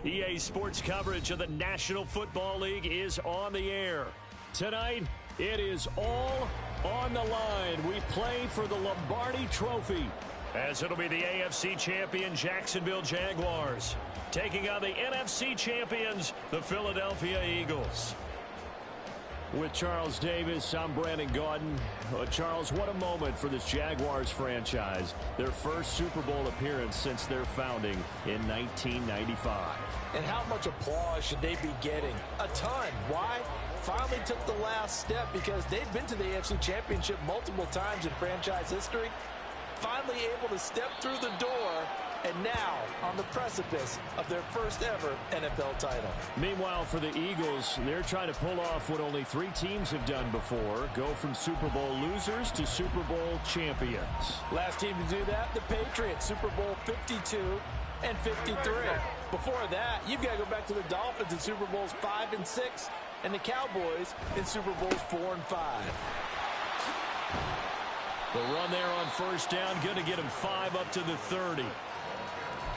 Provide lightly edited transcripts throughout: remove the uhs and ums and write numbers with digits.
EA Sports coverage of the National Football League is on the air. Tonight, it is all on the line. We play for the Lombardi Trophy, as it'll be the AFC champion Jacksonville Jaguars taking on the NFC champions, the Philadelphia Eagles. With Charles Davis, I'm Brandon Gaudin. Charles, what a moment for this Jaguars franchise. Their first Super Bowl appearance since their founding in 1995. And how much applause should they be getting? A ton. Why? Finally took the last step because they've been to the AFC Championship multiple times in franchise history. Finally able to step through the door, and now on the precipice of their first ever NFL title. Meanwhile, for the Eagles, they're trying to pull off what only 3 teams have done before, go from Super Bowl losers to Super Bowl champions. Last team to do that, the Patriots, Super Bowl 52 and 53. Before that, you've got to go back to the Dolphins in Super Bowls 5 and 6, and the Cowboys in Super Bowls 4 and 5. The run there on first down, going to get him 5 up to the 30.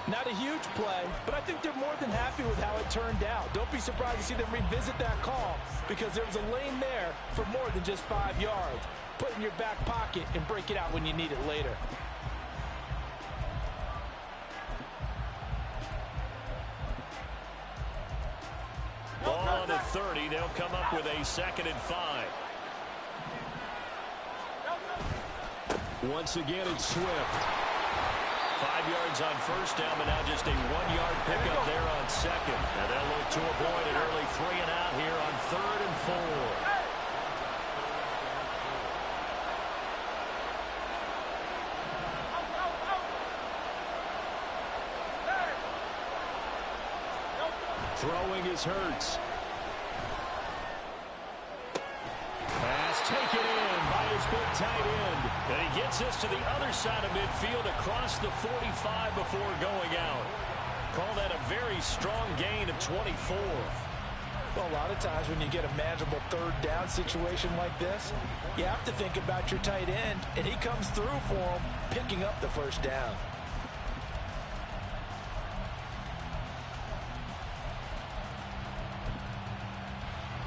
Not a huge play, but I think they're more than happy with how it turned out. Don't be surprised to see them revisit that call because there was a lane there for more than just 5 yards. Put it in your back pocket and break it out when you need it later. Ball on the 30. They'll come up with a 2nd and 5. Once again, it's Swift. 5 yards on first down, but now just a 1-yard pickup there on 2nd. And they'll look to avoid an early 3 and out here on 3rd and 4. Throwing is Hurts. Pass taken in by his big tight end. And he gets us to the other side of midfield across the 45 before going out. Call that a very strong gain of 24. Well, a lot of times when you get a manageable 3rd down situation like this, you have to think about your tight end, and he comes through for him, picking up the first down.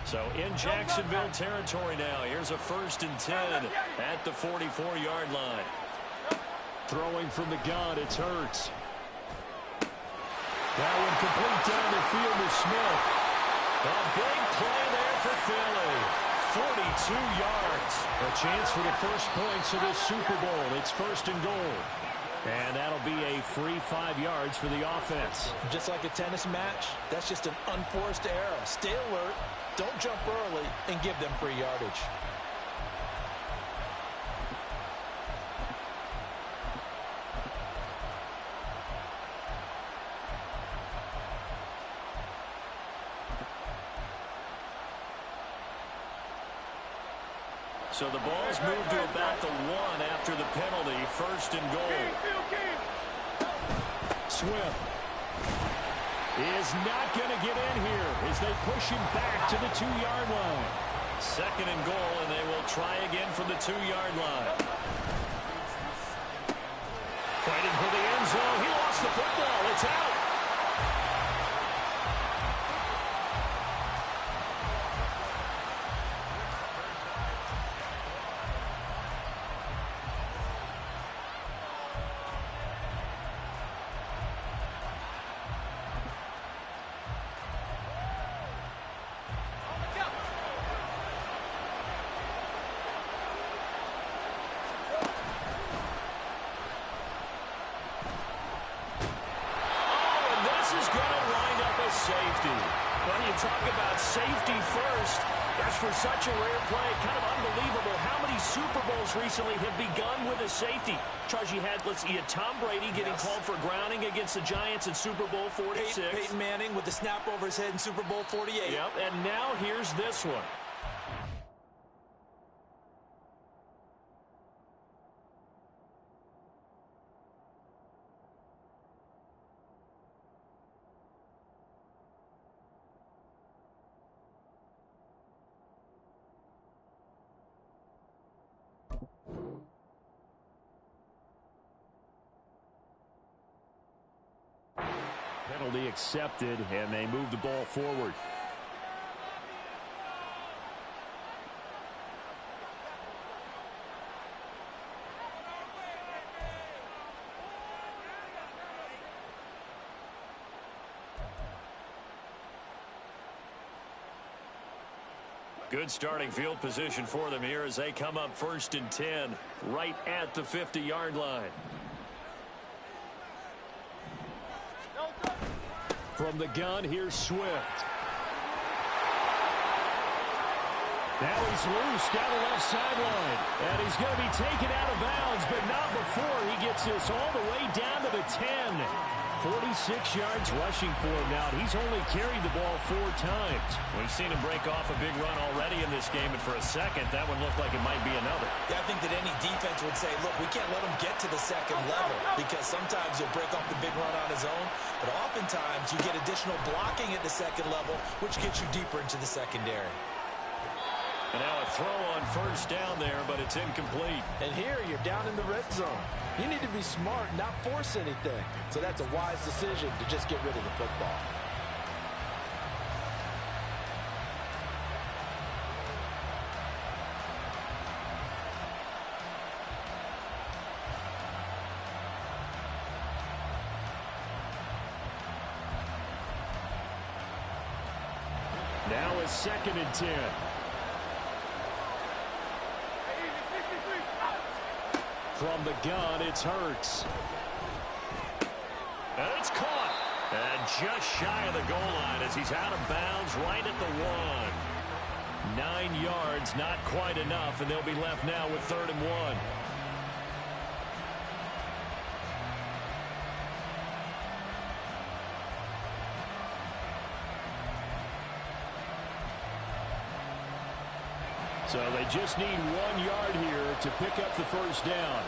So in Jacksonville territory now. Here's a 1st and 10 at the 44-yard line. Throwing from the gun, it's Hurts. That one complete down the field to Smith. A big play there for Philly. 42 yards. A chance for the first points of this Super Bowl. It's 1st and goal. And that'll be a free 5 yards for the offense. Just like a tennis match, that's just an unforced error. Stay alert. Don't jump early and give them free yardage. So the ball's moved to about the 1 after the penalty. 1st and goal. Swift is not going to get in here as they push him back to the 2-yard line. 2nd and goal, and they will try again from the 2-yard line. Fighting for the end zone. He lost the football. It's out. Safety. When you talk about safety first, that's for such a rare play. Kind of unbelievable how many Super Bowls recently have begun with a safety. Charles, you had, let's see, Tom Brady getting called for grounding against the Giants in Super Bowl 46. Peyton Manning with the snap over his head in Super Bowl 48. Yep, and now here's this one. penalty accepted, and they move the ball forward. Good starting field position for them here as they come up 1st and 10 right at the 50-yard line. From the gun, here's Swift. Now he's loose down the left sideline. And he's going to be taken out of bounds, but not before he gets this all the way down to the 10. 46 yards rushing for him now. He's only carried the ball 4 times. We've seen him break off a big run already in this game, and for a second, that one looked like it might be another. Yeah, I think that any defense would say, look, we can't let him get to the second level, because sometimes he'll break off the big run on his own, but oftentimes you get additional blocking at the second level, which gets you deeper into the secondary. And now a throw on 1st down there, but it's incomplete. And here you're down in the red zone. You need to be smart, not force anything. So that's a wise decision to just get rid of the football. Now it's 2nd and 10. From the gun, it's Hurts. And it's caught. And just shy of the goal line as he's out of bounds right at the 1. 9 yards, not quite enough, and they'll be left now with 3rd and 1. So they just need 1 yard here to pick up the 1st down.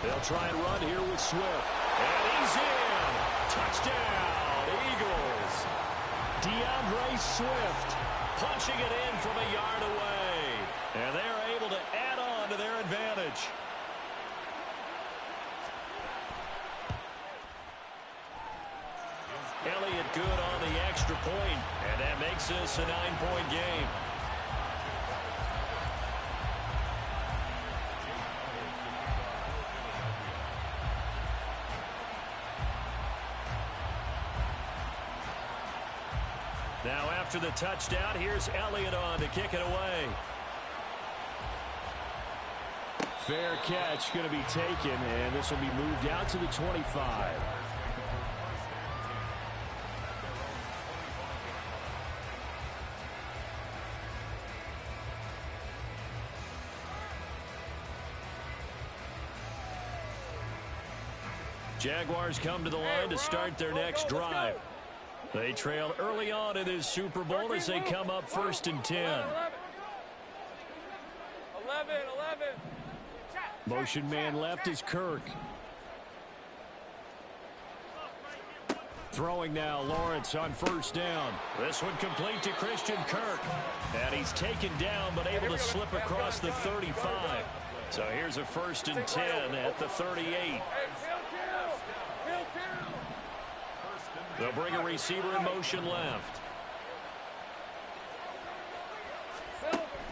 They'll try and run here with Swift. And he's in. Touchdown, Eagles. DeAndre Swift punching it in from a yard away. And they're able to add on to their advantage. Elliott good on the extra point, and that makes this a 9-point game. Now after the touchdown, here's Elliott on to kick it away. Fair catch going to be taken, and this will be moved out to the 25. Jaguars come to the line to start their next drive. They trail early on in this Super Bowl as they come up 1st and 10. 11. Motion man left is Kirk. Throwing now, Lawrence on 1st down. This one complete to Christian Kirk. And he's taken down but able to slip across the 35. So here's a 1st and 10 at the 38. They'll bring a receiver in motion left.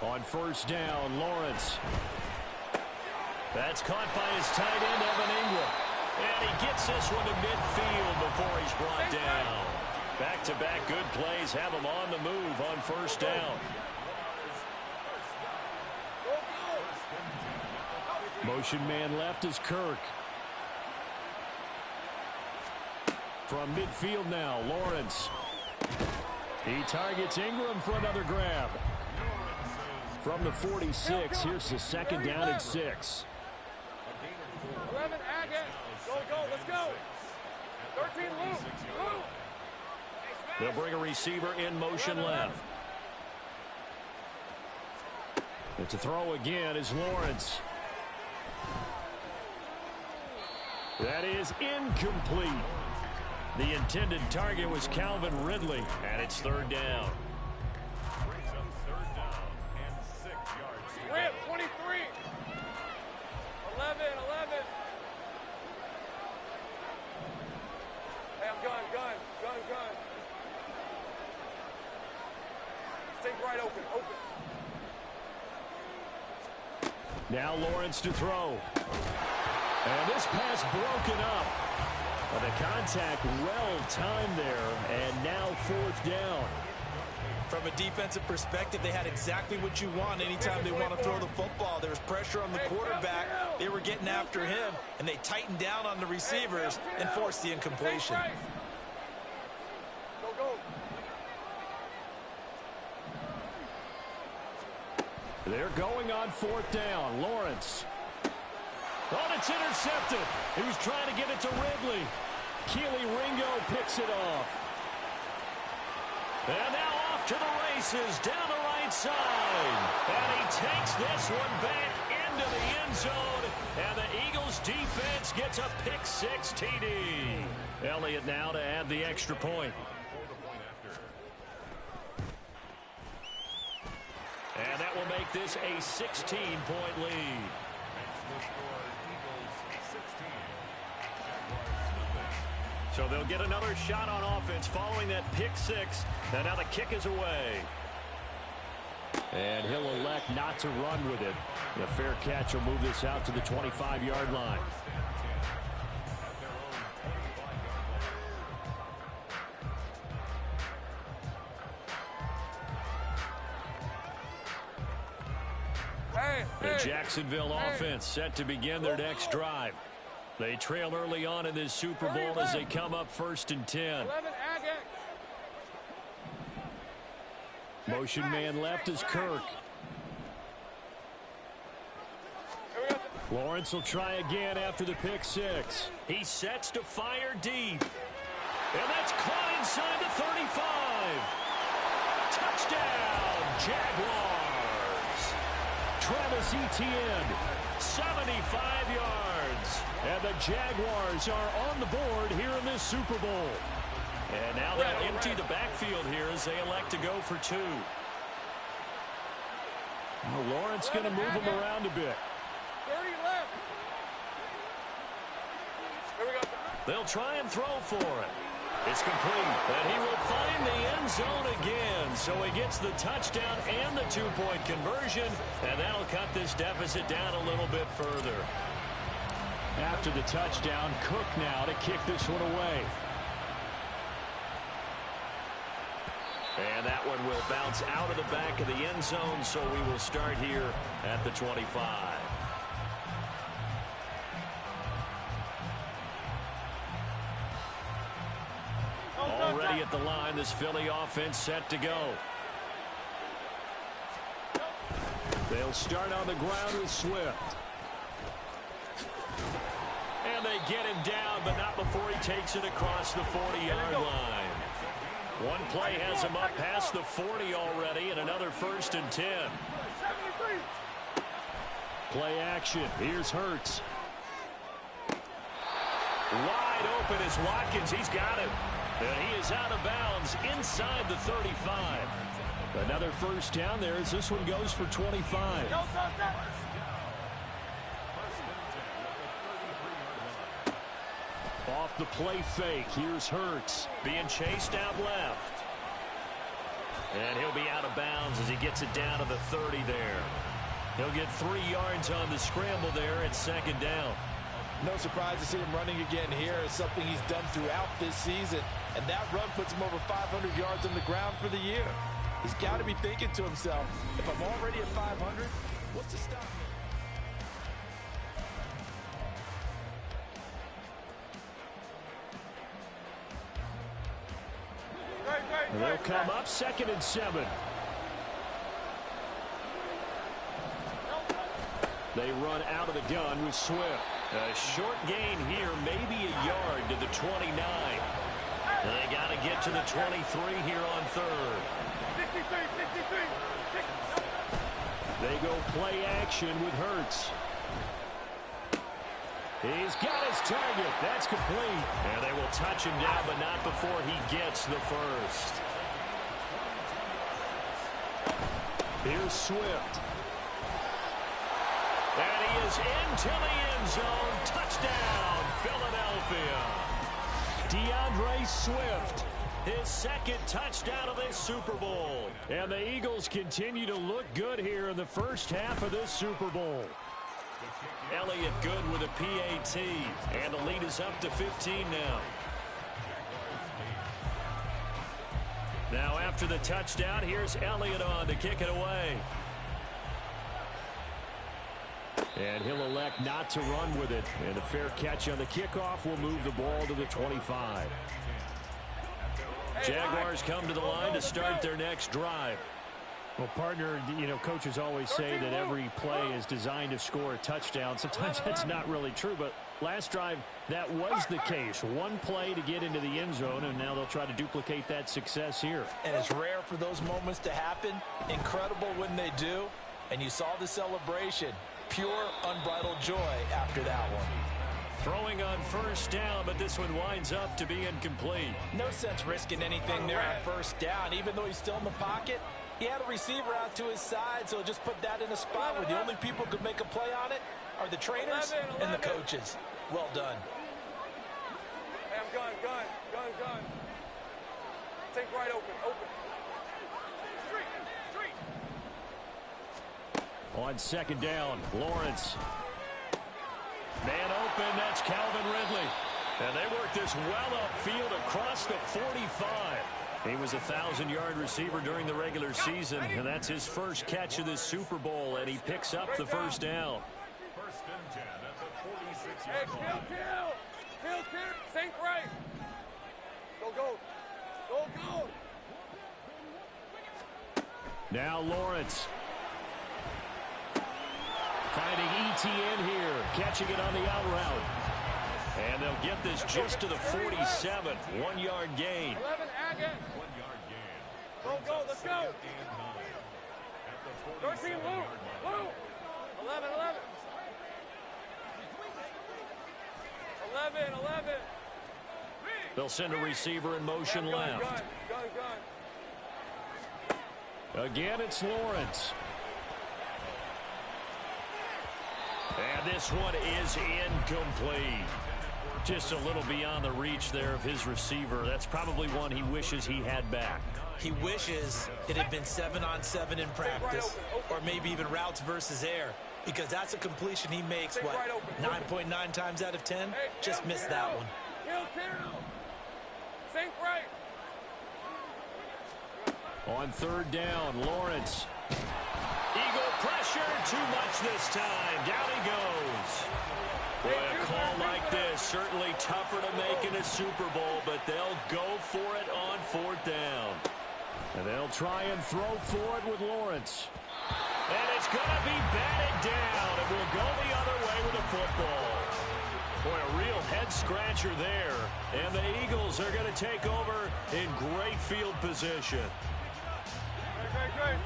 On 1st down, Lawrence. That's caught by his tight end, Evan Ingram. And he gets this one to midfield before he's brought down. Back-to-back good plays have him on the move on 1st down. Motion man left is Kirk. From midfield now, Lawrence. He targets Ingram for another grab. From the 46, here's the 2nd down and 6. 11, Agate. Go, let's go. 13, Luke. They'll bring a receiver in motion left. And to throw again is Lawrence. That is incomplete. The intended target was Calvin Ridley, and it's 3rd down. Rip, 23. 11. Wide open, open. Now Lawrence to throw. And this pass broken up. But the contact well timed there, and now 4th down. From a defensive perspective, they had exactly what you want anytime they want to throw the football. There was pressure on the quarterback. They were getting after him, and they tightened down on the receivers and forced the incompletion. Go, go. They're going on 4th down. Lawrence. Oh, it's intercepted. He was trying to get it to Ridley. Keely Ringo picks it off. And now off to the races down the right side. And he takes this one back into the end zone. And the Eagles defense gets a pick-6 TD. Elliott now to add the extra point. And that will make this a 16-point lead. So they'll get another shot on offense following that pick-6. And now the kick is away. And he'll elect not to run with it. The fair catch will move this out to the 25-yard line. The Jacksonville offense set to begin their next drive. They trail early on in this Super Bowl as they come up 1st and 10. Motion man left is Kirk. Lawrence will try again after the pick-6. He sets to fire deep. And that's caught inside the 35. Touchdown, Jaguars. Travis Etienne, 75 yards. And the Jaguars are on the board here in this Super Bowl. And now they'll empty the backfield here as they elect to go for 2. Well, Lawrence going to move him around a bit. 30 left. Here we go. They'll try and throw for it. It's complete. And he will find the end zone again. So he gets the touchdown and the 2-point conversion. And that'll cut this deficit down a little bit further. After the touchdown, Cook now to kick this one away. And that one will bounce out of the back of the end zone, so we will start here at the 25. Already at the line, this Philly offense set to go. They'll start on the ground with Swift. And they get him down, but not before he takes it across the 40-yard line. One play has him up past the 40 already, and another 1st and 10. Play action. Here's Hurts. Wide open is Watkins. He's got him. And he is out of bounds inside the 35. Another 1st down there as this one goes for 25. Off the play fake. Here's Hurts being chased out left. And he'll be out of bounds as he gets it down to the 30 there. He'll get 3 yards on the scramble there at 2nd down. No surprise to see him running again here. It's something he's done throughout this season. And that run puts him over 500 yards on the ground for the year. He's got to be thinking to himself, if I'm already at 500, what's to stop me? They'll come up 2nd and 7. They run out of the gun with Swift. A short gain here, maybe a yard to the 29. They got to get to the 23 here on 3rd. 63. They go play action with Hurts. He's got his target. That's complete. And they will touch him down, but not before he gets the 1st. Here's Swift. And he is into the end zone. Touchdown, Philadelphia. DeAndre Swift his second touchdown of this Super Bowl. And the Eagles continue to look good here in the first half of this Super Bowl. Elliott good with a PAT, and the lead is up to 15 now. Now after the touchdown, here's Elliott on to kick it away. And he'll elect not to run with it. And a fair catch on the kickoff will move the ball to the 25. Jaguars come to the line to start their next drive. Well, partner, you know, coaches always say that every play is designed to score a touchdown. Sometimes that's not really true, but last drive, that was the case. One play to get into the end zone, and now they'll try to duplicate that success here. And it's rare for those moments to happen. Incredible when they do. And you saw the celebration. Pure, unbridled joy after that one. Throwing on first down, but this one winds up to be incomplete. No sense risking anything there on first down. Even though he's still in the pocket, he had a receiver out to his side, so just put that in a spot where the only people who could make a play on it are the trainers and the coaches. Well done. Hey, I'm gun. Think right open. Street. On second down, Lawrence. Man open, that's Calvin Ridley. And they work this well upfield across the 45. He was a 1,000-yard receiver during the regular season, and that's his first catch of this Super Bowl, and he picks up the first down. First and 10 at the 46-yard Hey, line. kill. Think right. Go. Now Lawrence. Finding ETN here, catching it on the out route. And they'll get this just to the 47, 1-yard gain. 11, again. 1-yard gain. Go, let's go. Second and 9 at the 13, 47-yard Lou. line. 11. They'll send a receiver in motion left. Gun. Again, it's Lawrence. And this one is incomplete. Just a little beyond the reach there of his receiver. That's probably one he wishes he had back. He wishes it had been 7-on-7 in practice, or maybe even routes versus air, because that's a completion he makes, 9.9 times out of 10? Just missed that one. Kill. Think right. On third down, Lawrence. Eagle pressure, too much this time. Down he goes. Boy, a call like this, certainly tougher to make in a Super Bowl, but they'll go for it on fourth down. And they'll try and throw for it with Lawrence. And it's going to be batted down, and we'll go the other way with the football. Boy, a real head-scratcher there. And the Eagles are going to take over in great field position. Great.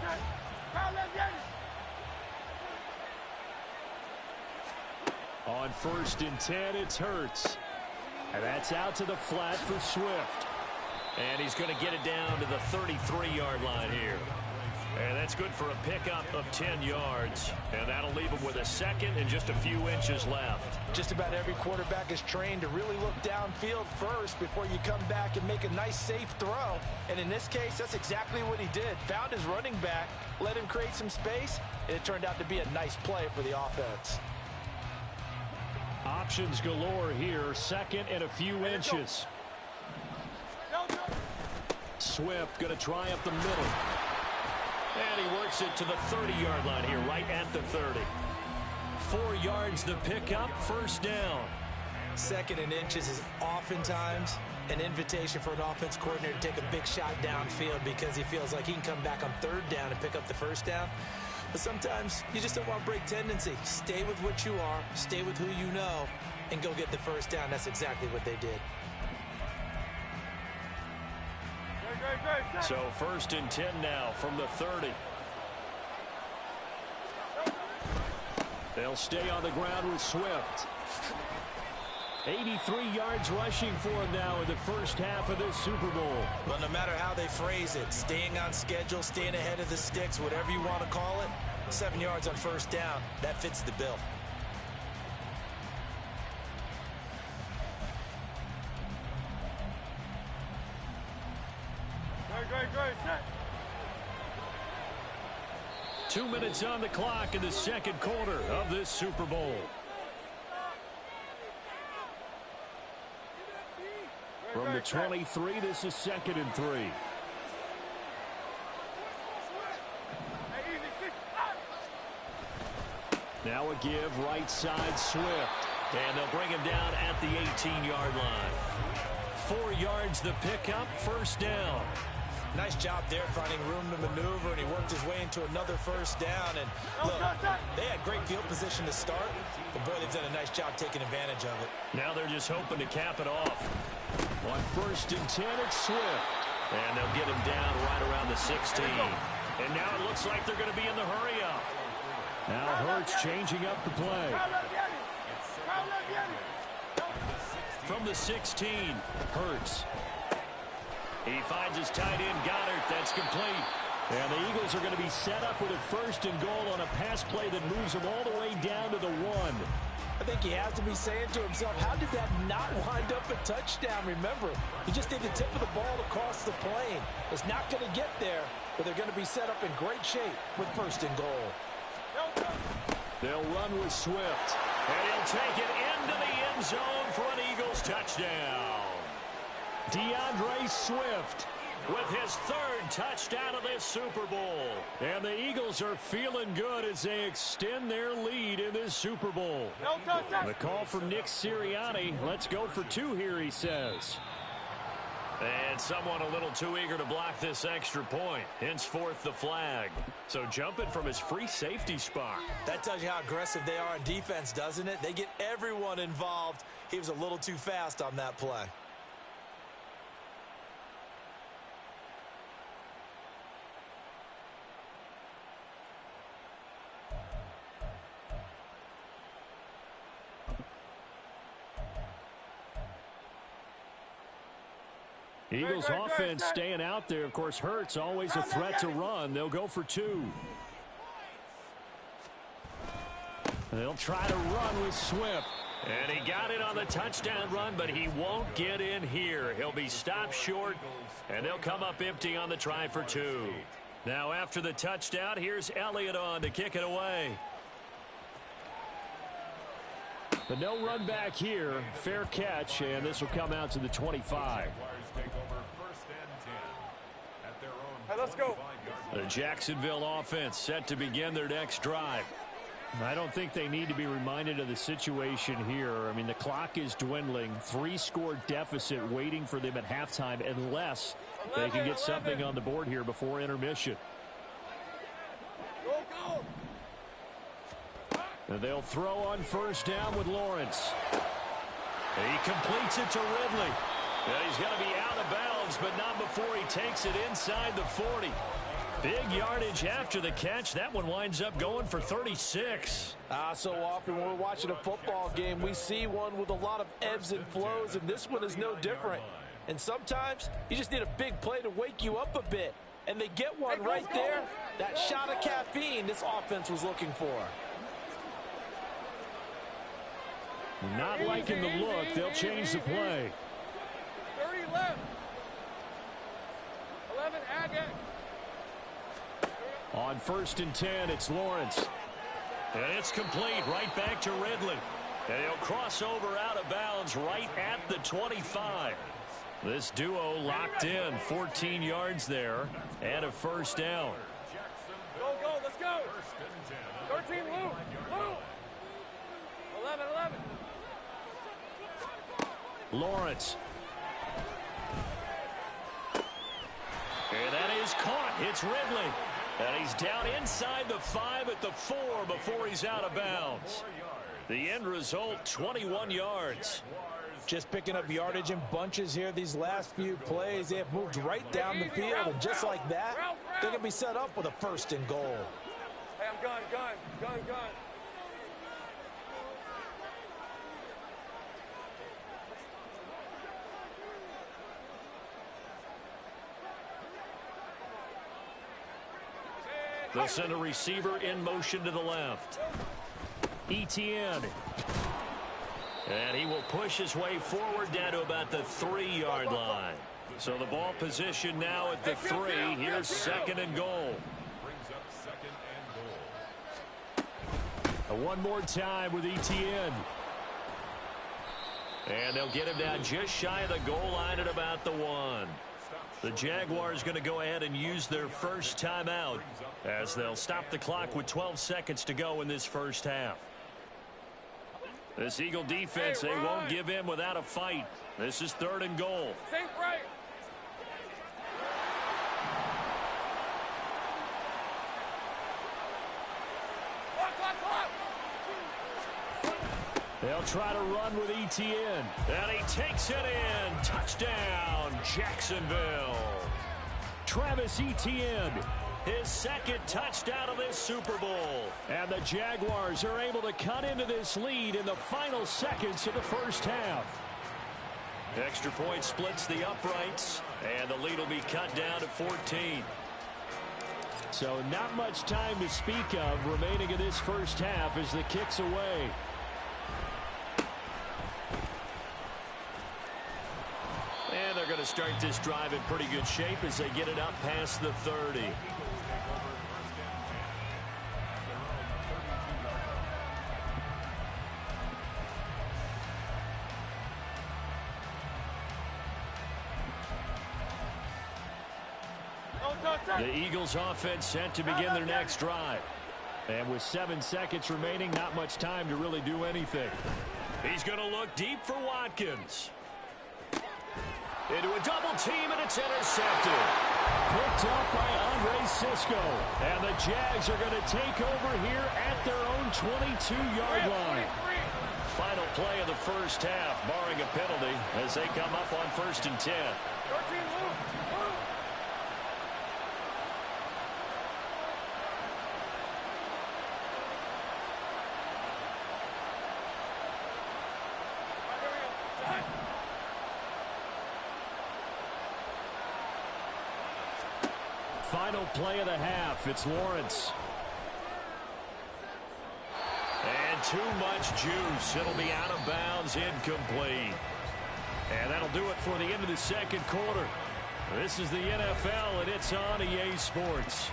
On first and 10, it's Hurts. And that's out to the flat for Swift. And he's going to get it down to the 33-yard line here. And that's good for a pickup of 10 yards. And that'll leave him with a second and just a few inches left. Just about every quarterback is trained to really look downfield first before you come back and make a nice, safe throw. And in this case, that's exactly what he did. Found his running back, let him create some space, and it turned out to be a nice play for the offense. Options galore here. Second and a few inches. Swift going to try up the middle. And he works it to the 30-yard line here, right at the 30. 4 yards the pickup, first down. Second and inches is oftentimes an invitation for an offense coordinator to take a big shot downfield because he feels like he can come back on third down and pick up the first down. But sometimes you just don't want to break tendency. Stay with what you are, stay with who you know, and go get the first down. That's exactly what they did. So first and 10 now from the 30. They'll stay on the ground with Swift. 83 yards rushing for him now in the first half of this Super Bowl. Well, no matter how they phrase it, staying on schedule, staying ahead of the sticks, whatever you want to call it, 7 yards on first down, that fits the bill. Great, set. 2 minutes on the clock in the second quarter of this Super Bowl. From the 23, this is 2nd and 3. Now a give, right side, Swift. And they'll bring him down at the 18-yard line. 4 yards the pickup, first down. Nice job there finding room to maneuver, and he worked his way into another first down. And look, they had great field position to start, but boy, they've done a nice job taking advantage of it. Now they're just hoping to cap it off. On 1st and 10, it's Swift. And they'll get him down right around the 16. And now it looks like they're going to be in the hurry-up. Now Hurts changing up the play. From the 16, Hurts. He finds his tight end, Goddard. That's complete. And the Eagles are going to be set up with a 1st and goal on a pass play that moves them all the way down to the 1. I think he has to be saying to himself, how did that not wind up a touchdown? Remember, he just did the tip of the ball across the plane. It's not going to get there, but they're going to be set up in great shape with 1st and goal. They'll run with Swift. And he'll take it into the end zone for an Eagles touchdown. DeAndre Swift with his 3rd touchdown of this Super Bowl. And the Eagles are feeling good as they extend their lead in this Super Bowl. The call from Nick Sirianni. Let's go for 2 here, he says. And someone a little too eager to block this extra point. Henceforth the flag. So jumping from his free safety spot. That tells you how aggressive they are in defense, doesn't it? They get everyone involved. He was a little too fast on that play. Eagles offense staying out there. Of course, Hurts always a threat to run. They'll go for 2. They'll try to run with Swift. And he got it on the touchdown run, but he won't get in here. He'll be stopped short, and they'll come up empty on the try for 2. Now after the touchdown, here's Elliott on to kick it away. But no run back here. Fair catch, and this will come out to the 25. Hey, let's go. The Jacksonville offense set to begin their next drive. I don't think they need to be reminded of the situation here. I mean, the clock is dwindling. 3-score deficit waiting for them at halftime unless they can get something on the board here before intermission. Go. And they'll throw on 1st down with Lawrence. He completes it to Ridley. And he's going to be out of bounds, but not before he takes it inside the 40. Big yardage after the catch. That one winds up going for 36. So often when we're watching a football game, we see one with a lot of ebbs and flows, and this one is no different. And sometimes you just need a big play to wake you up a bit. And they get one right there. That shot of caffeine this offense was looking for. Not liking the look. They'll change the play. 30 left. 11, Agate. On 1st and 10, it's Lawrence. And it's complete right back to Ridley. And he'll cross over out of bounds right at the 25. This duo locked in. 14 yards there and a 1st down. Go, let's go. 13, Lou. 11. Lawrence. And that is caught. It's Ridley. And he's down inside the 5 at the 4 before he's out of bounds. The end result, 21 yards. Just picking up yardage in bunches here these last few plays. They have moved right down the field, and just like that, they're going to be set up with a 1st and goal. Hey, I'm gun. They'll send a receiver in motion to the left. Etienne. And he will push his way forward down to about the 3-yard line. So the ball position now at the 3. Here's second and goal. Brings up second and goal. One more time with ETN. And they'll get him down just shy of the goal line at about the 1. The Jaguars going to go ahead and use their first timeout as they'll stop the clock with 12 seconds to go in this first half. This Eagle defense, they won't give in without a fight. This is third and goal. Think right. They'll try to run with ETN. And he takes it in. Touchdown, Jacksonville. Travis Etienne, his second touchdown of this Super Bowl. And the Jaguars are able to cut into this lead in the final seconds of the first half. Extra point splits the uprights, and the lead will be cut down to 14. So not much time to speak of remaining in this first half as the kick's away. And they're going to start this drive in pretty good shape as they get it up past the 30. The Eagles offense set to begin their next drive. And with 7 seconds remaining, not much time to really do anything. He's going to look deep for Watkins. Into a double team, and it's intercepted. Picked up by Andre Cisco. And the Jags are going to take over here at their own 22-yard line. Final play of the first half, barring a penalty, as they come up on 1st and 10. 13 move. Final play of the half. It's Lawrence. And too much juice. It'll be out of bounds, incomplete. And that'll do it for the end of the second quarter. This is the NFL, and it's on EA Sports.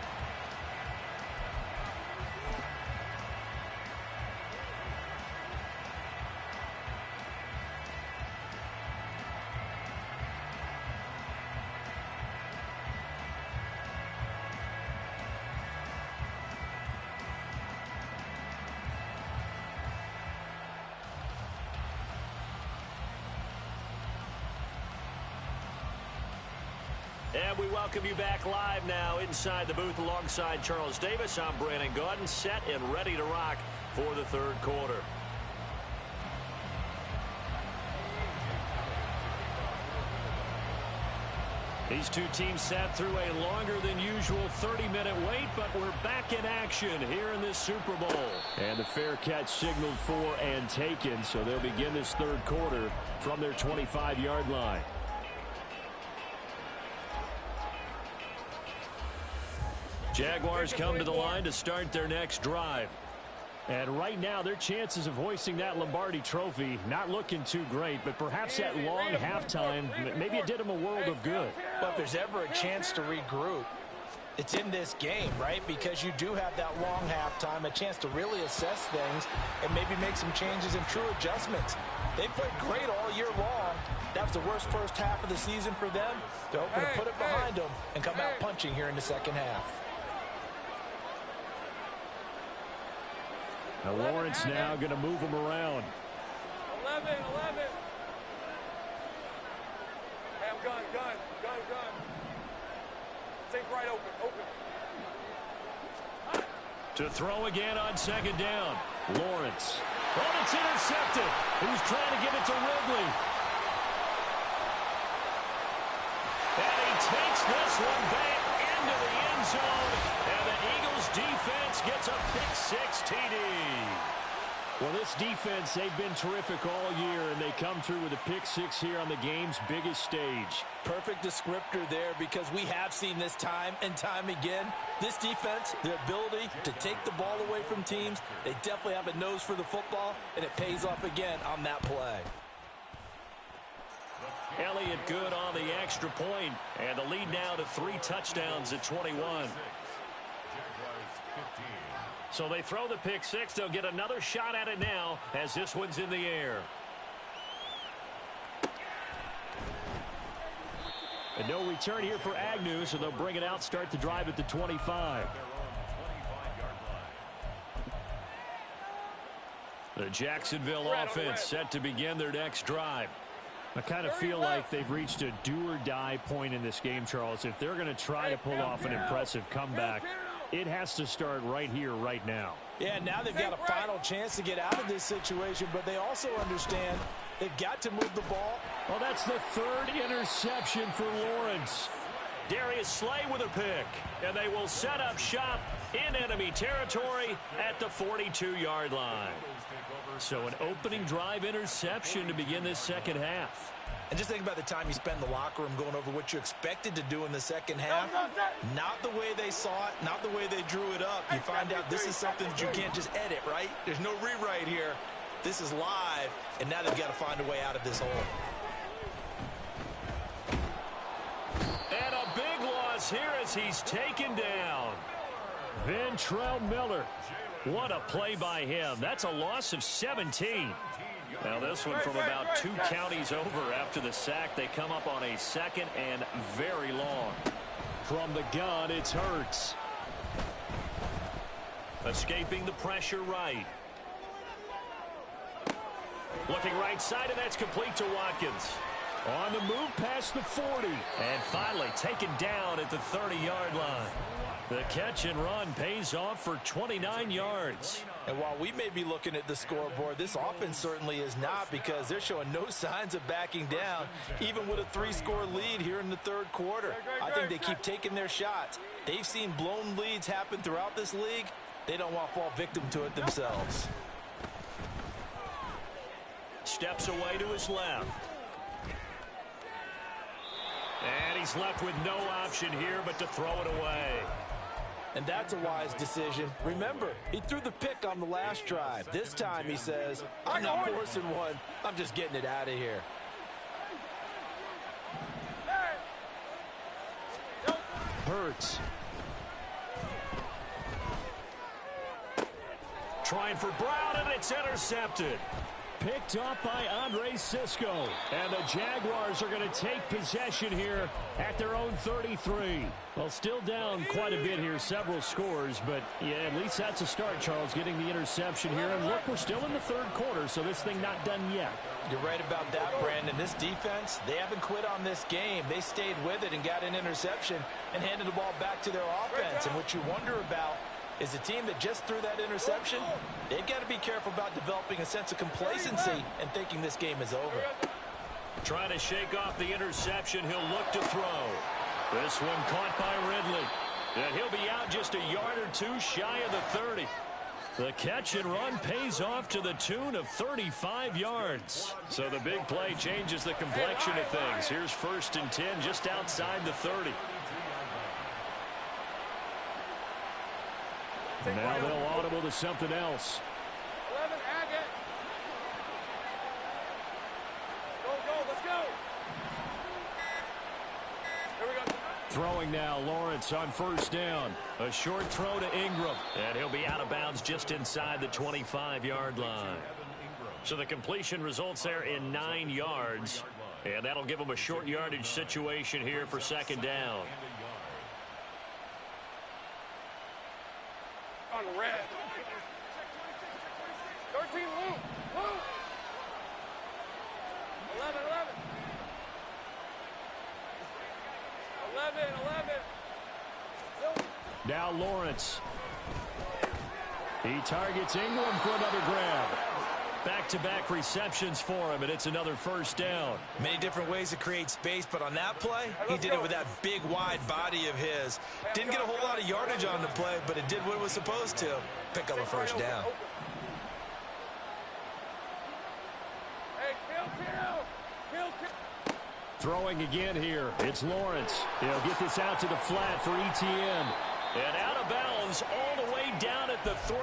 And we welcome you back live now inside the booth alongside Charles Davis. I'm Brandon Gaudin, set and ready to rock for the third quarter. These two teams sat through a longer than usual 30-minute wait, but we're back in action here in this Super Bowl. And the fair catch signaled for and taken, so they'll begin this third quarter from their 25-yard line. Jaguars come to the line to start their next drive. And right now, their chances of hoisting that Lombardi trophy not looking too great, but perhaps that long halftime, maybe it did them a world of good. But if there's ever a chance to regroup, it's in this game, right? Because you do have that long halftime, a chance to really assess things and maybe make some changes and true adjustments. They played great all year long. That was the worst first half of the season for them. They're hoping to put it behind them and come out punching here in the second half. Now Lawrence now going to move him around. 11. Hey, I'm gun. Think right, open. To throw again on second down. Lawrence. Oh, it's intercepted. He was trying to give it to Ridley. And he takes this one back into the end zone. And the Eagles defense gets a pick-6 TD. Well, this defense, they've been terrific all year, and they come through with a pick-6 here on the game's biggest stage. Perfect descriptor there, because we have seen this time and time again. This defense, their ability to take the ball away from teams, they definitely have a nose for the football, and it pays off again on that play. The Elliott good on the extra point, and the lead now to 3 touchdowns at 21. So they throw the pick six. They'll get another shot at it now as this one's in the air. And no return here for Agnew, so they'll bring it out, start the drive at the 25. The Jacksonville offense set to begin their next drive. I kind of feel like they've reached a do-or-die point in this game, Charles. If they're going to try to pull off an impressive comeback, it has to start right here, right now. Yeah, now they've got a final chance to get out of this situation, but they also understand they've got to move the ball. Well, that's the 3rd interception for Lawrence. Darius Slay with a pick, and they will set up shop in enemy territory at the 42-yard line. So an opening drive interception to begin this second half. And just think about the time you spend in the locker room going over what you expected to do in the second half. Not the way they saw it, not the way they drew it up. You find out this is something that you can't just edit, right? There's no rewrite here. This is live, and now they've got to find a way out of this hole. And a big loss here as he's taken down. Ventrell Miller. What a play by him. That's a loss of 17. Now this one from about 2 counties over after the sack. They come up on a 2nd and very long. From the gun, it's Hurts. Escaping the pressure right. Looking right side, and that's complete to Watkins. On the move past the 40. And finally taken down at the 30-yard line. The catch and run pays off for 29 yards. And while we may be looking at the scoreboard, this offense certainly is not, because they're showing no signs of backing down, even with a 3-score lead here in the 3rd quarter. I think they keep taking their shots. They've seen blown leads happen throughout this league. They don't want to fall victim to it themselves. Steps away to his left. And he's left with no option here but to throw it away. And that's a wise decision. Remember, he threw the pick on the last drive. This time he says, I'm not forcing one. I'm just getting it out of here. Hurts. Trying for Brown, and it's intercepted. Picked up by Andre Sisco. And the Jaguars are going to take possession here at their own 33. Well, still down quite a bit here, several scores, but yeah, at least that's a start, Charles, getting the interception here. And look, we're still in the 3rd quarter, so this thing not done yet. You're right about that, Brandon. This defense, they haven't quit on this game. They stayed with it and got an interception and handed the ball back to their offense. And what you wonder about is a team that just threw that interception, they've got to be careful about developing a sense of complacency and thinking this game is over. Trying to shake off the interception, he'll look to throw. This one caught by Ridley. And he'll be out just a yard or 2 shy of the 30. The catch and run pays off to the tune of 35 yards. So the big play changes the complexion of things. Here's 1st and 10 just outside the 30. Now they'll audible to something else. 11, Agate. Go, let's go. Here we go. Throwing now, Lawrence on 1st down. A short throw to Ingram. And he'll be out of bounds just inside the 25-yard line. So the completion results there in 9 yards. And that'll give them a short yardage situation here for 2nd down. On red. 13, Luke. 11. 11. Now Lawrence. He targets Ingram for another grab. Back-to-back receptions for him, and it's another 1st down. Many different ways to create space, but on that play, he did it with that big, wide body of his. Didn't get a whole lot of yardage on the play, but it did what it was supposed to. Pick up a 1st down. Hey, kill. Throwing again here. It's Lawrence. He'll get this out to the flat for ETN. And out of bounds all the way down at the 3.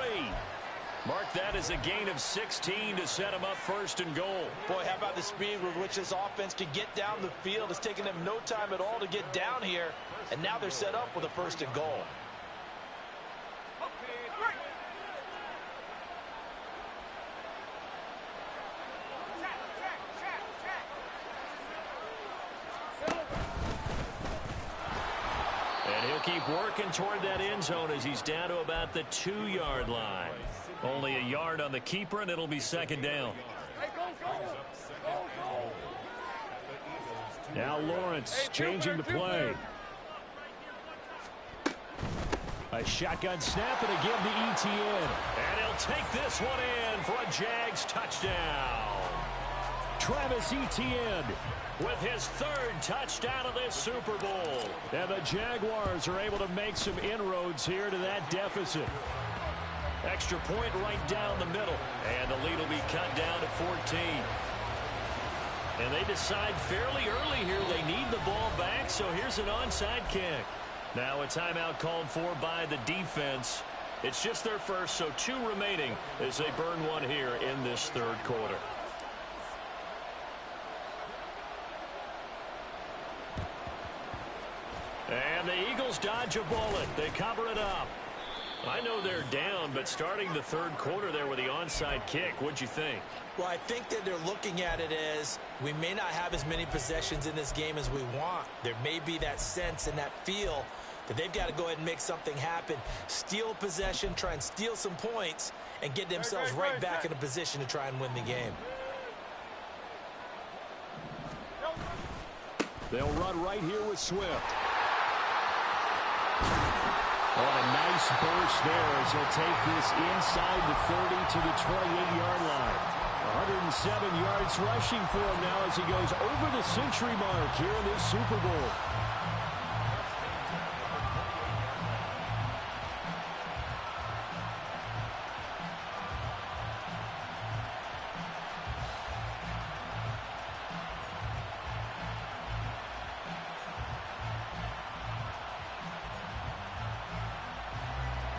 Mark that as a gain of 16 to set him up first and goal. Boy, how about the speed with which this offense can get down the field? It's taken them no time at all to get down here, and now they're set up with a first and goal. And he'll keep working toward that end zone as he's down to about the 2-yard line. Only a yard on the keeper, and it'll be second down. Hey, go, go. Go, go. Now Lawrence changing the play. A shotgun snap and again to ETN. And he'll take this one in for a Jags touchdown. Travis Etienne with his 3rd touchdown of this Super Bowl. And the Jaguars are able to make some inroads here to that deficit. Extra point right down the middle. And the lead will be cut down to 14. And they decide fairly early here they need the ball back, so here's an onside kick. Now a timeout called for by the defense. It's just their first, so 2 remaining as they burn one here in this 3rd quarter. And the Eagles dodge a bullet. They cover it up. I know they're down, but starting the 3rd quarter there with the onside kick, what'd you think? Well, I think that they're looking at it as we may not have as many possessions in this game as we want. There may be that sense and that feel that they've got to go ahead and make something happen. Steal possession, try and steal some points, and get themselves right back in a position to try and win the game. They'll run right here with Swift. Oh, a nice burst there as he'll take this inside the 30 to the 28-yard line. 107 yards rushing for him now as he goes over the century mark here in this Super Bowl.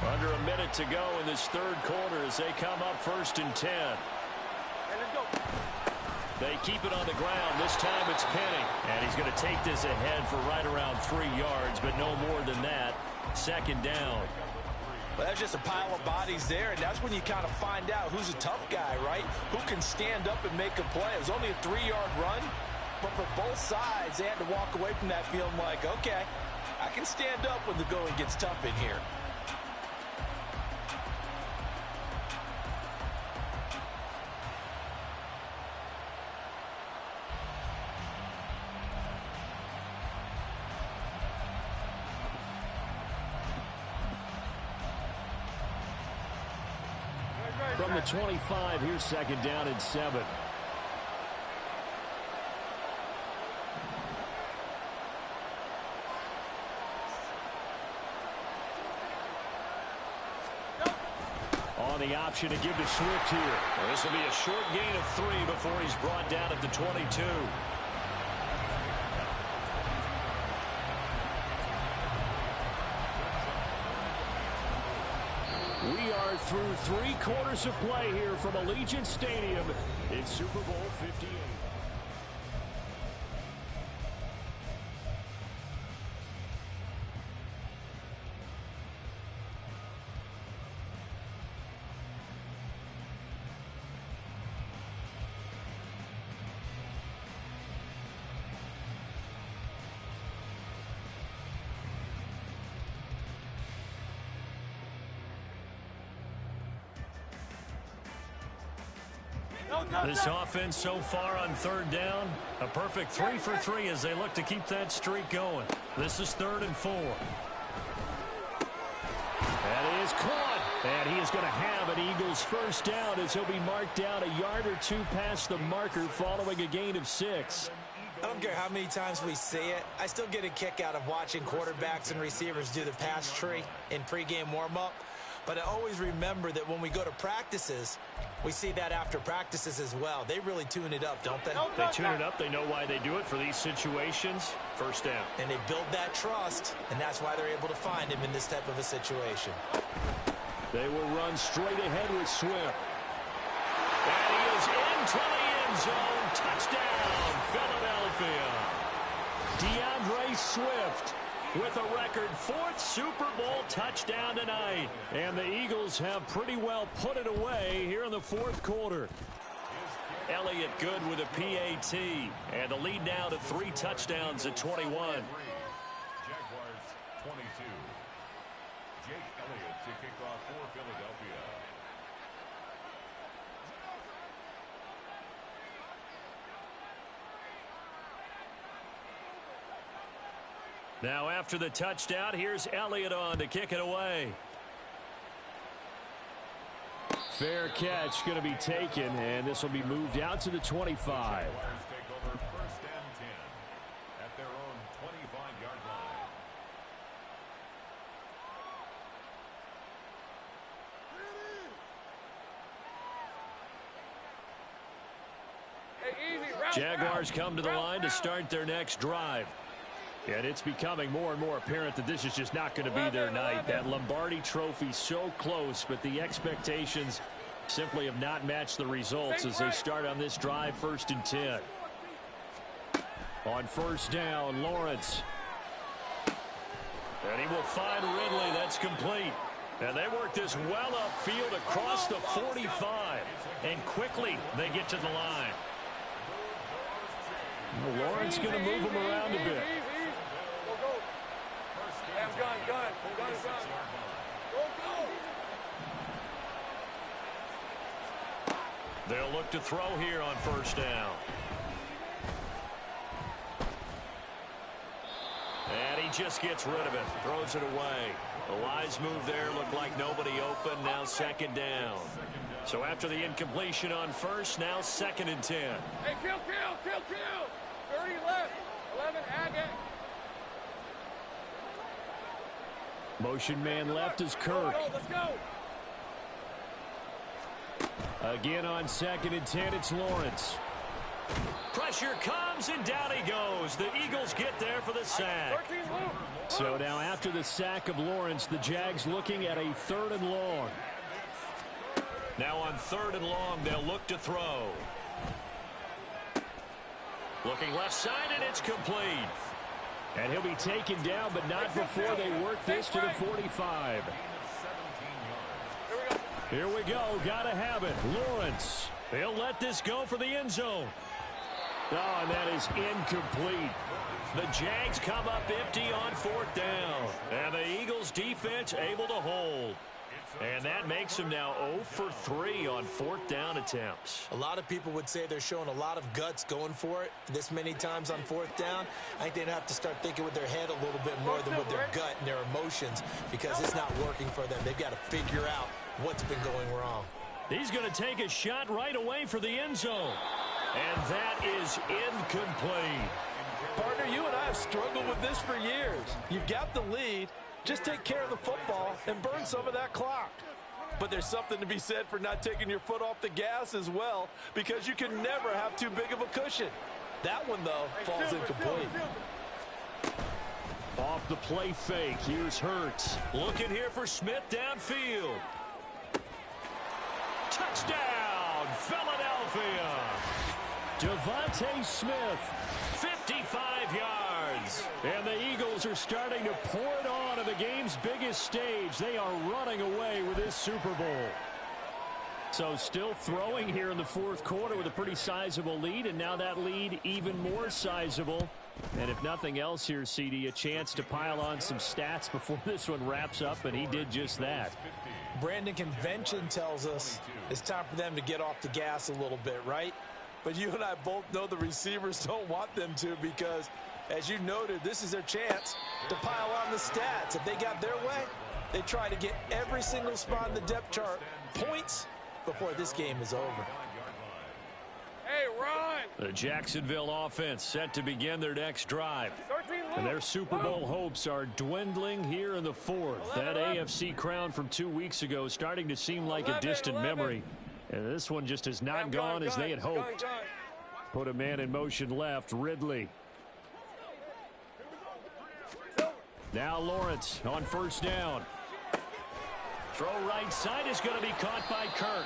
Under a minute to go in this 3rd quarter as they come up 1st and 10. Hey, let's go. They keep it on the ground. This time it's Penny. And he's going to take this ahead for right around 3 yards, but no more than that. 2nd down. Well, that's just a pile of bodies there, and that's when you kind of find out who's a tough guy, right? Who can stand up and make a play. It was only a 3-yard run, but for both sides, they had to walk away from that feeling like, okay, I can stand up when the going gets tough in here. From the 25, here's 2nd down and 7. On the option to give to Swift here. Well, this will be a short gain of 3 before he's brought down at the 22. We are through 3 quarters of play here from Allegiant Stadium in Super Bowl 58. This offense so far on 3rd down, a perfect 3 for 3 as they look to keep that streak going. This is 3rd and 4. That is caught. And he is going to have an Eagles first down as he'll be marked down a yard or 2 past the marker following a gain of 6. I don't care how many times we see it. I still get a kick out of watching quarterbacks and receivers do the pass tree in pregame warm-up. But I always remember that when we go to practices, we see that after practices as well. They really tune it up, don't they? They tune it up. They know why they do it for these situations. First down. And they build that trust, and that's why they're able to find him in this type of a situation. They will run straight ahead with Swift. And he is into the end zone. Touchdown, Philadelphia. DeAndre Swift with a record 4th Super Bowl touchdown tonight. And the Eagles have pretty well put it away here in the 4th quarter. Elliott good with a PAT. And the lead now to 3 touchdowns at 21. Jaguars 22. Jake Elliott to kick off for Philadelphia. Now after the touchdown, here's Elliott on to kick it away. Fair catch going to be taken, and this will be moved out to the 25. Jaguars take over 1st and 10 at their own 25-yard line. Hey, easy. Route, Jaguars route, come to the route, line to start their next drive. And it's becoming more and more apparent that this is just not going to be their night. That Lombardi Trophy so close, but the expectations simply have not matched the results as they start on this drive 1st and 10. On 1st down, Lawrence. And he will find Ridley. That's complete. And they work this well upfield across the 45. And quickly they get to the line. Lawrence going to move him around a bit. Gun. Go. They'll look to throw here on 1st down. And he just gets rid of it. Throws it away. The wise move there. Looked like nobody open. Now 2nd down. So after the incompletion on 1st, now 2nd and 10. Hey, kill. 30 left. 11, add. Motion man left is Kirk. Let's go. Again on 2nd and 10, it's Lawrence. Pressure comes, and down he goes. The Eagles get there for the sack. 13 move. So now after the sack of Lawrence, the Jags looking at a 3rd and long. Now on 3rd and long, they'll look to throw. Looking left side, and it's complete. And he'll be taken down, but not before they work this to the 45. Here we go. Gotta have it. Lawrence. He'll let this go for the end zone. Oh, and that is incomplete. The Jags come up empty on 4th down. And the Eagles defense able to hold. And that makes them now 0 for 3 on 4th down attempts. A lot of people would say they're showing a lot of guts going for it this many times on 4th down. I think they'd have to start thinking with their head a little bit more than with their gut and their emotions, because it's not working for them. They've got to figure out what's been going wrong. He's going to take a shot right away for the end zone. And that is incomplete. Partner, you and I have struggled with this for years. You've got the lead. Just take care of the football and burn some of that clock. But there's something to be said for not taking your foot off the gas as well, because you can never have too big of a cushion. That one, though, falls incomplete. Off the play fake, here's Hurts. Looking here for Smith downfield. Touchdown, Philadelphia. Devontae Smith, 55 yards. And the Eagles are starting to pour it on at the game's biggest stage. They are running away with this Super Bowl. So still throwing here in the 4th quarter with a pretty sizable lead, and now that lead even more sizable. And if nothing else here, CD, a chance to pile on some stats before this one wraps up, and he did just that. Brandon, convention tells us it's time for them to get off the gas a little bit, right? But you and I both know the receivers don't want them to, because, as you noted, this is their chance to pile on the stats. If they got their way, they try to get every single spot in the depth chart points before this game is over. Hey, run. The Jacksonville offense set to begin their next drive. And their Super Bowl hopes are dwindling here in the 4th. That AFC crown from 2 weeks ago starting to seem like a distant memory. And this one just has not gone as they had hoped. Put a man in motion left, Ridley. Now Lawrence on 1st down. Throw right side is going to be caught by Kirk.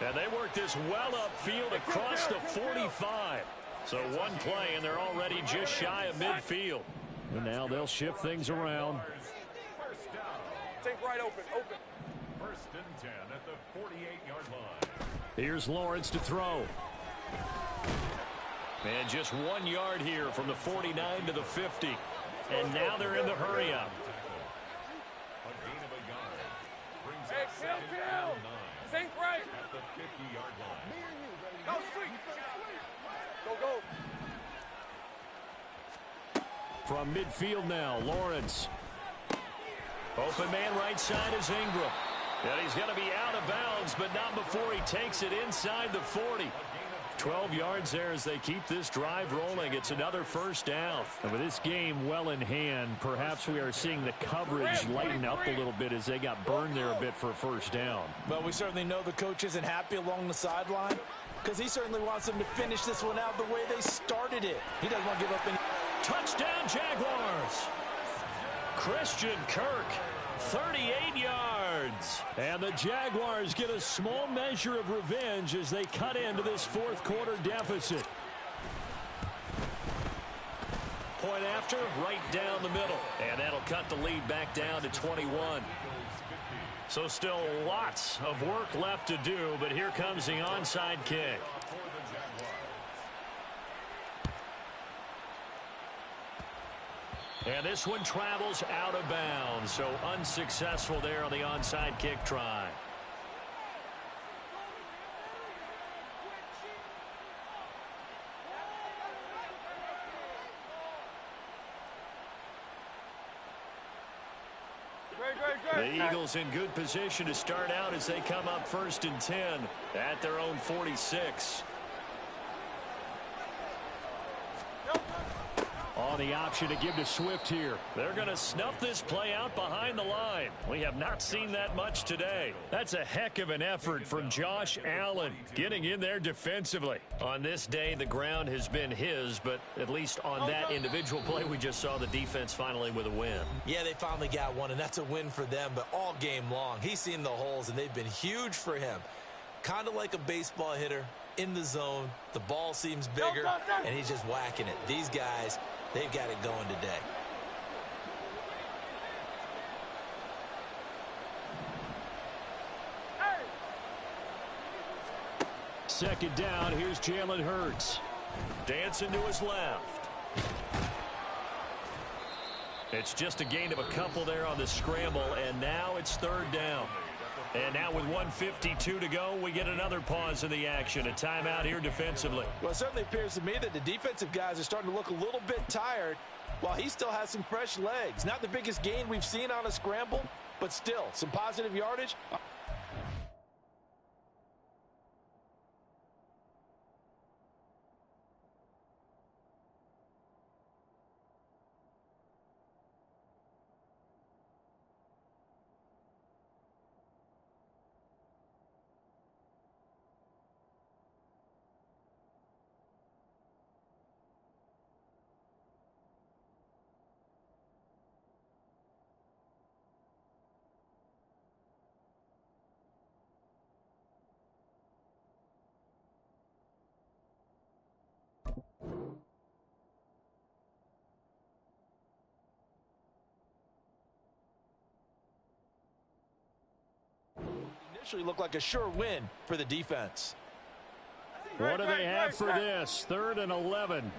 And they work this well upfield across the 45. So one play, and they're already just shy of midfield. And now they'll shift things around. Take right open. First and 10 at the 48-yard line. Here's Lawrence to throw. And just 1 yard here from the 49 to the 50. And now they're in the hurry-up. A gain of a yard. Brings Hey, up second kill. and 9 Think right. at the 50-yard line. Go, sweet. Go. From midfield now, Lawrence. Open man right side is Ingram. And he's going to be out of bounds, but not before he takes it inside the 40. 12 yards there as they keep this drive rolling. It's another first down. And with this game well in hand, perhaps we are seeing the coverage lighten up a little bit as they got burned there a bit for a first down. Well, we certainly know the coach isn't happy along the sideline because he certainly wants them to finish this one out the way they started it. He doesn't want to give up any. Touchdown, Jaguars. Christian Kirk, 38 yards. And the Jaguars get a small measure of revenge as they cut into this fourth quarter deficit. Point after, right down the middle. And that'll cut the lead back down to 21. So still lots of work left to do, but here comes the onside kick. And this one travels out of bounds, so unsuccessful there on the onside kick try. The Eagles in good position to start out as they come up first and 10 at their own 46. On the option to give to Swift here. They're going to snuff this play out behind the line. We have not seen that much today. That's a heck of an effort from Josh Allen getting in there defensively. On this day, the ground has been his, but at least on that individual play, we just saw the defense finally with a win. Yeah, they finally got one, and that's a win for them, but all game long, he's seen the holes, and they've been huge for him. Kind of like a baseball hitter in the zone. The ball seems bigger, and he's just whacking it. These guys, they've got it going today. Second down, here's Jalen Hurts. Dancing to his left. It's just a gain of a couple there on the scramble, and now it's third down. And now with 1:52 to go, we get another pause in the action. A timeout here defensively. Well, it certainly appears to me that the defensive guys are starting to look a little bit tired while he still has some fresh legs. Not the biggest gain we've seen on a scramble, but still some positive yardage. Initially looked like a sure win for the defense. What do they have for this? 3rd and 11.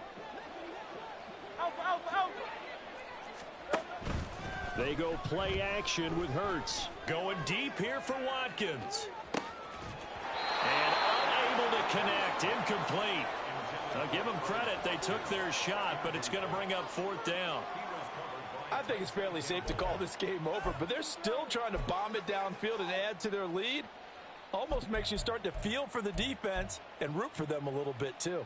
They go play action with Hurts. Going deep here for Watkins. And unable to connect. Incomplete. Now give them credit. They took their shot, but it's going to bring up 4th down. I think it's fairly safe to call this game over, but they're still trying to bomb it downfield and add to their lead. Almost makes you start to feel for the defense and root for them a little bit, too.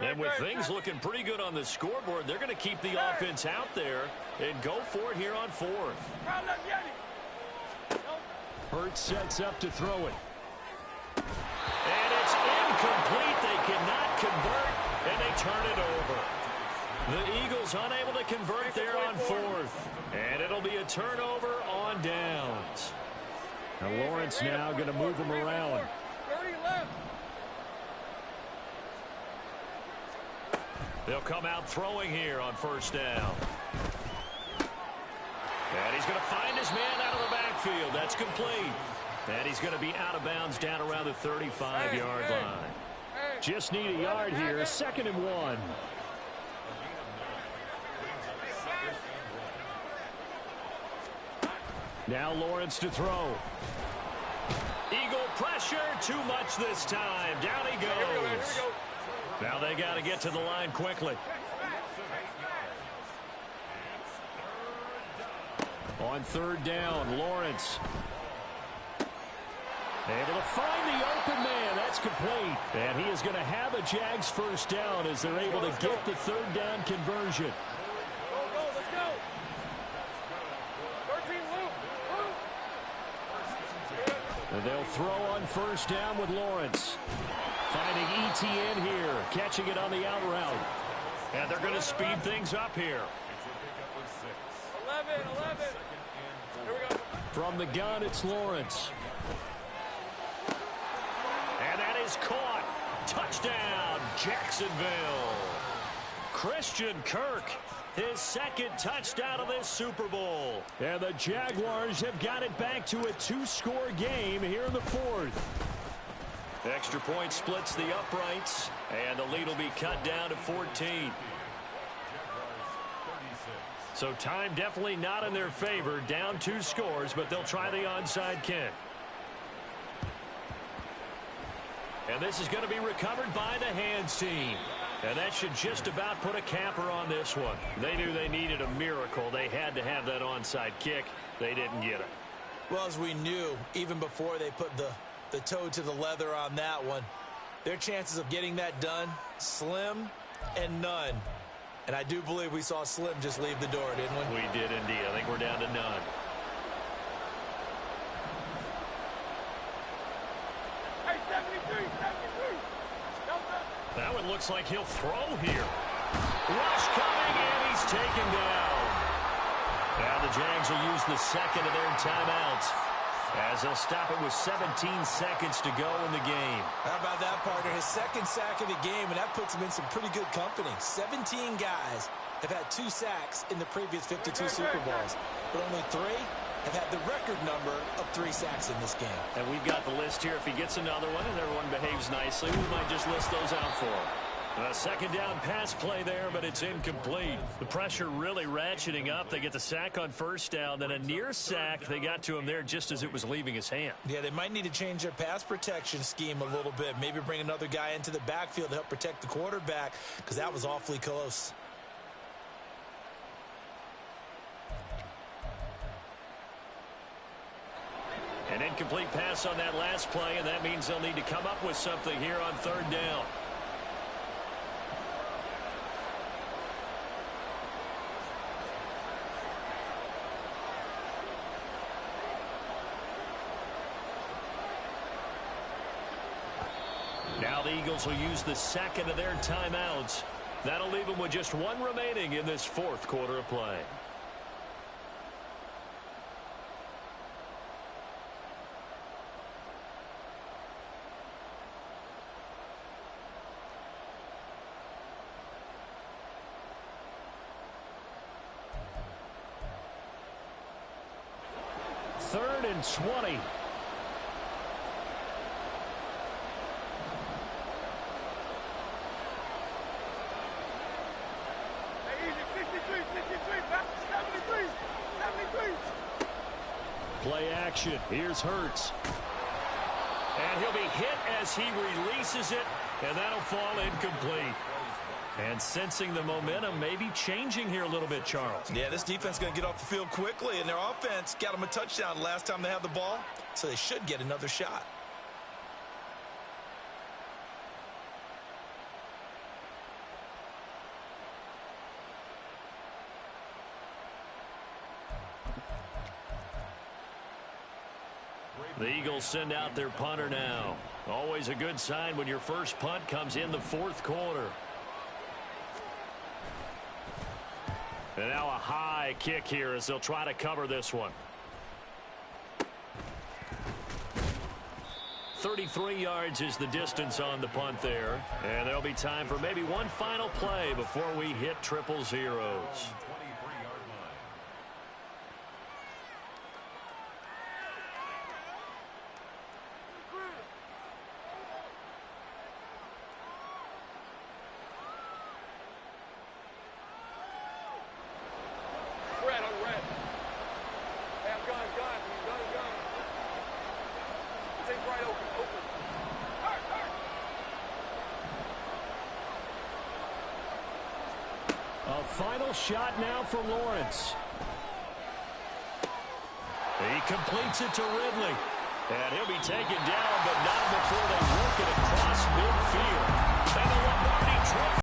And with things looking pretty good on the scoreboard, they're going to keep the offense out there and go for it here on 4th. Hurts sets up to throw it. And it's incomplete. They cannot convert, and they turn it over. The Eagles unable to convert there on fourth. And it'll be a turnover on downs. Now Lawrence now going to move him around. 30 left. They'll come out throwing here on first down. And he's going to find his man out of the backfield. That's complete. And he's going to be out of bounds down around the 35-yard line. Just need a yard here. 2nd and 1. Now Lawrence to throw. Eagle pressure. Too much this time. Down he goes. Now they got to get to the line quickly. On 3rd down, Lawrence. Able to find the open man. That's complete. And he is going to have a Jags first down as they're able to get the 3rd down conversion. Go, let's go. 13 loop. And they'll throw on first down with Lawrence. Finding ETN here. Catching it on the out route. And they're going to speed things up here. 11. Here we go. From the gun, it's Lawrence. And that is caught. Touchdown, Jacksonville. Christian Kirk, his 2nd touchdown of this Super Bowl. And the Jaguars have got it back to a 2-score game here in the 4th. The extra point splits the uprights, and the lead will be cut down to 14. So time definitely not in their favor. Down 2 scores, but they'll try the onside kick. And this is going to be recovered by the hands team. And that should just about put a capper on this one. They knew they needed a miracle. They had to have that onside kick. They didn't get it. Well, as we knew, even before they put the toe to the leather on that one, their chances of getting that done, slim and none. And I do believe we saw Slim just leave the door, didn't we? We did indeed. I think we're down to none. Hey, 73. That one looks like he'll throw here. Rush coming, and he's taken down. Now the Jags will use the 2nd of their timeouts as they'll stop it with 17 seconds to go in the game. How about that, partner? His 2nd sack of the game, and that puts him in some pretty good company. 17 guys have had 2 sacks in the previous 52 Super Bowls, but only 3 have had the record number of 3 sacks in this game. And we've got the list here. If he gets another one and everyone behaves nicely, we might just list those out for him. A 2nd down pass play there, but it's incomplete. The pressure really ratcheting up. They get the sack on first down, then a near sack. They got to him there just as it was leaving his hand. Yeah, they might need to change their pass protection scheme a little bit. Maybe bring another guy into the backfield to help protect the quarterback, because that was awfully close. An incomplete pass on that last play, and that means they'll need to come up with something here on 3rd down. Now the Eagles will use the 2nd of their timeouts. That'll leave them with just 1 remaining in this 4th quarter of play. Third and 20. Play action. Here's Hurts. And he'll be hit as he releases it, and that'll fall incomplete. And sensing the momentum maybe changing here a little bit, Charles. Yeah, this defense is going to get off the field quickly, and their offense got them a touchdown last time they had the ball, so they should get another shot. The Eagles send out their punter now. Always a good sign when your first punt comes in the 4th quarter. And now a high kick here as they'll try to cover this one. 33 yards is the distance on the punt there. And there'll be time for maybe one final play before we hit triple zeros. Red on red. Hey, I'm gun. Take right open. A final shot now for Lawrence. He completes it to Ridley. And he'll be taken down, but not before they work it across midfield. And the Lombardi Trophy.